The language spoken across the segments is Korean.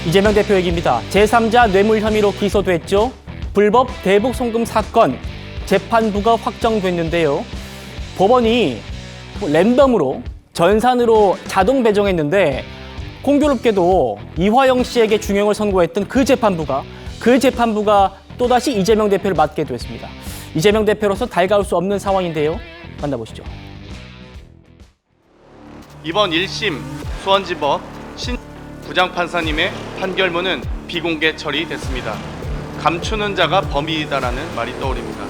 이재명 대표 얘기입니다. 제3자 뇌물 혐의로 기소됐죠. 불법 대북 송금 사건 재판부가 확정됐는데요. 법원이 랜덤으로 전산으로 자동 배정했는데 공교롭게도 이화영 씨에게 중형을 선고했던 그 재판부가 또다시 이재명 대표를 맡게 됐습니다. 이재명 대표로서 달가울 수 없는 상황인데요. 만나보시죠. 이번 1심 수원지법 신 부장판사님의 판결문은 비공개 처리됐습니다. 감추는 자가 범인이다라는 말이 떠오릅니다.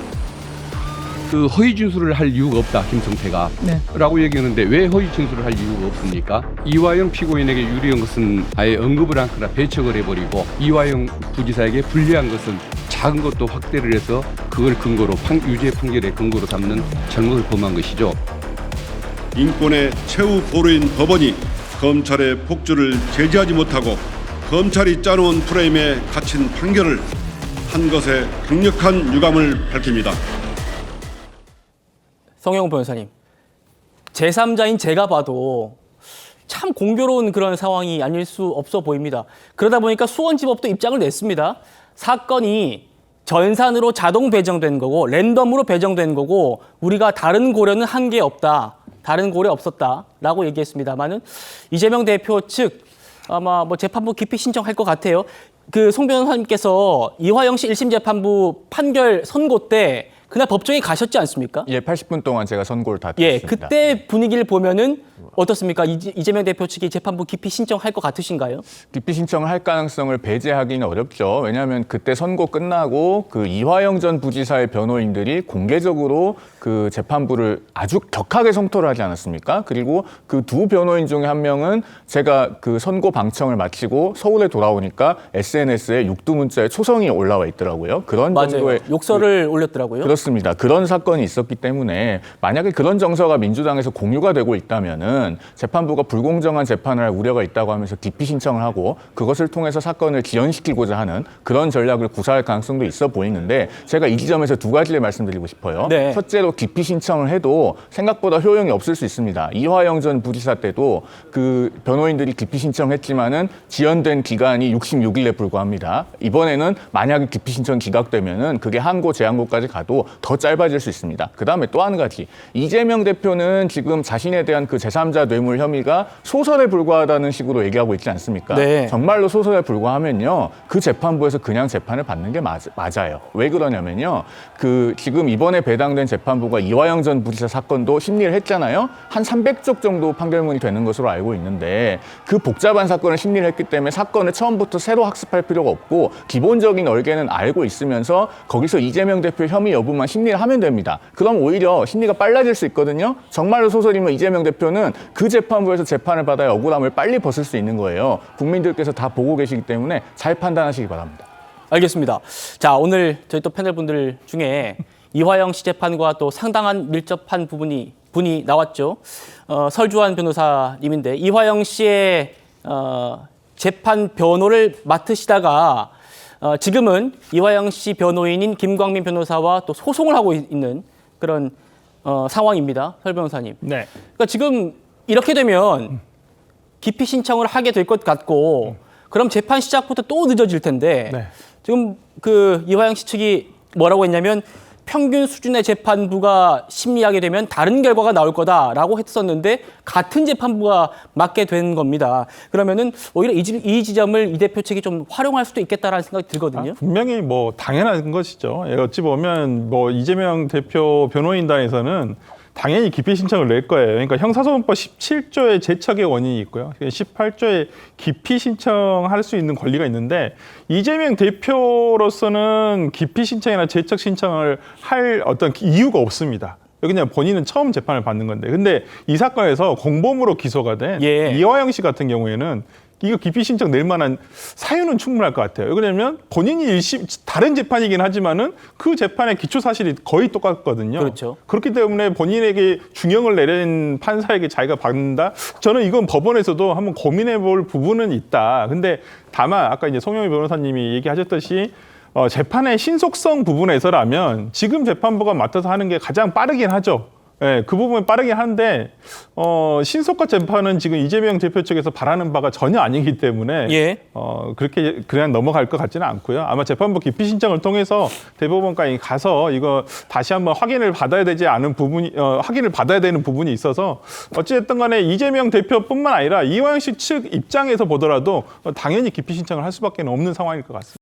그 허위 진술을 할 이유가 없다, 김성태가 라고 얘기하는데 왜 허위 진술을 할 이유가 없습니까? 이화영 피고인에게 유리한 것은 아예 언급을 않거나 배척을 해버리고 이화영 부지사에게 불리한 것은 작은 것도 확대를 해서 그걸 근거로 유죄 판결의 근거로 삼는 잘못을 범한 것이죠. 인권의 최후 보루인 법원이 검찰의 폭주를 제지하지 못하고 검찰이 짜놓은 프레임에 갇힌 판결을 한 것에 강력한 유감을 밝힙니다. 성영 변호사님, 제3자인 제가 봐도 참 공교로운 그런 상황이 아닐 수 없어 보입니다. 그러다 보니까 수원지법도 입장을 냈습니다. 사건이 전산으로 자동 배정된 거고 랜덤으로 배정된 거고 우리가 다른 고려는 한 게 없다. 다른 고려 없었다라고 얘기했습니다만은 이재명 대표 측 아마 재판부 기피 신청할 것 같아요. 그 송 변호사님께서 이화영 씨 1심 재판부 판결 선고 때 그날 법정에 가셨지 않습니까? 예, 80분 동안 제가 선고를 다 예, 들었습니다. 그때 분위기를 보면은 어떻습니까? 이재명 대표 측이 재판부 기피 신청할 것 같으신가요? 기피 신청을 할 가능성을 배제하기는 어렵죠. 왜냐하면 그때 선고 끝나고 그 이화영 전 부지사의 변호인들이 공개적으로 그 재판부를 아주 격하게 성토를 하지 않았습니까? 그리고 그 두 변호인 중에 한 명은 제가 그 선고 방청을 마치고 서울에 돌아오니까 SNS에 육두문자에 초성이 올라와 있더라고요. 그런 맞아요. 정도의 욕설을 올렸더라고요. 그렇습니다. 그런 사건이 있었기 때문에 만약에 그런 정서가 민주당에서 공유가 되고 있다면은 재판부가 불공정한 재판을 할 우려가 있다고 하면서 기피 신청을 하고 그것을 통해서 사건을 지연시키고자 하는 그런 전략을 구사할 가능성도 있어 보이는데 제가 이 지점에서 두 가지를 말씀드리고 싶어요. 네. 첫째로 기피 신청을 해도 생각보다 효용이 없을 수 있습니다. 이화영 전 부지사 때도 그 변호인들이 기피 신청했지만은 지연된 기간이 66일에 불과합니다. 이번에는 만약에 기피 신청 기각되면은 그게 항고 재항고까지 가도 더 짧아질 수 있습니다. 그다음에 또 한 가지. 이재명 대표는 지금 자신에 대한 그 제3자 뇌물 혐의가 소설에 불과하다는 식으로 얘기하고 있지 않습니까? 네. 정말로 소설에 불과하면요. 그 재판부에서 그냥 재판을 받는 게 맞아요. 왜 그러냐면요. 그 지금 이번에 배당된 재판부가 이화영 전 부지사 사건도 심리를 했잖아요. 한 300쪽 정도 판결문이 되는 것으로 알고 있는데 그 복잡한 사건을 심리를 했기 때문에 사건을 처음부터 새로 학습할 필요가 없고 기본적인 얼개는 알고 있으면서 거기서 이재명 대표 혐의 여부만 심리를 하면 됩니다. 그럼 오히려 심리가 빨라질 수 있거든요. 정말로 소설이면 이재명 대표는 그 재판부에서 재판을 받아야 억울함을 빨리 벗을 수 있는 거예요. 국민들께서 다 보고 계시기 때문에 잘 판단하시기 바랍니다. 알겠습니다. 자, 오늘 저희 또 패널분들 중에 이화영 씨 재판과 또 상당한 밀접한 분이 나왔죠. 설주환 변호사님인데 이화영 씨의 재판 변호를 맡으시다가 지금은 이화영 씨 변호인인 김광민 변호사와 또 소송을 하고 있는 그런 상황입니다. 설 변호사님. 네. 그러니까 지금 이렇게 되면 기피 신청을 하게 될 것 같고 그럼 재판 시작부터 또 늦어질 텐데 네. 지금 그 이화영 씨 측이 뭐라고 했냐면 평균 수준의 재판부가 심리하게 되면 다른 결과가 나올 거다라고 했었는데 같은 재판부가 맡게 된 겁니다. 그러면은 오히려 이 지점을 이 대표 측이 좀 활용할 수도 있겠다라는 생각이 들거든요. 분명히 당연한 것이죠. 어찌 보면 이재명 대표 변호인단에서는 당연히 기피 신청을 낼 거예요. 그러니까 형사소송법 17조에 제척의 원인이 있고요. 18조에 기피 신청할 수 있는 권리가 있는데 이재명 대표로서는 기피 신청이나 제척 신청을 할 어떤 이유가 없습니다. 그냥 본인은 처음 재판을 받는 건데. 근데 이 사건에서 공범으로 기소가 된 이화영 씨 같은 경우에는 이거 기피 신청 낼 만한 사유는 충분할 것 같아요. 왜냐하면 본인이 다른 재판이긴 하지만은 그 재판의 기초 사실이 거의 똑같거든요. 그렇죠. 그렇기 때문에 본인에게 중형을 내린 판사에게 자기가 받는다? 저는 이건 법원에서도 한번 고민해 볼 부분은 있다. 근데 다만 아까 이제 송영희 변호사님이 얘기하셨듯이 재판의 신속성 부분에서라면 지금 재판부가 맡아서 하는 게 가장 빠르긴 하죠. 예, 그 부분 빠르긴 한데 신속과 재판은 지금 이재명 대표 측에서 바라는 바가 전혀 아니기 때문에 예. 그렇게 그냥 넘어갈 것 같지는 않고요. 아마 재판부 기피 신청을 통해서 대법원까지 가서 이거 다시 한번 확인을 받아야 되지 않은 부분이 확인을 받아야 되는 부분이 있어서 어찌됐든 간에 이재명 대표뿐만 아니라 이화영 씨 측 입장에서 보더라도 당연히 기피 신청을 할 수밖에 없는 상황일 것 같습니다.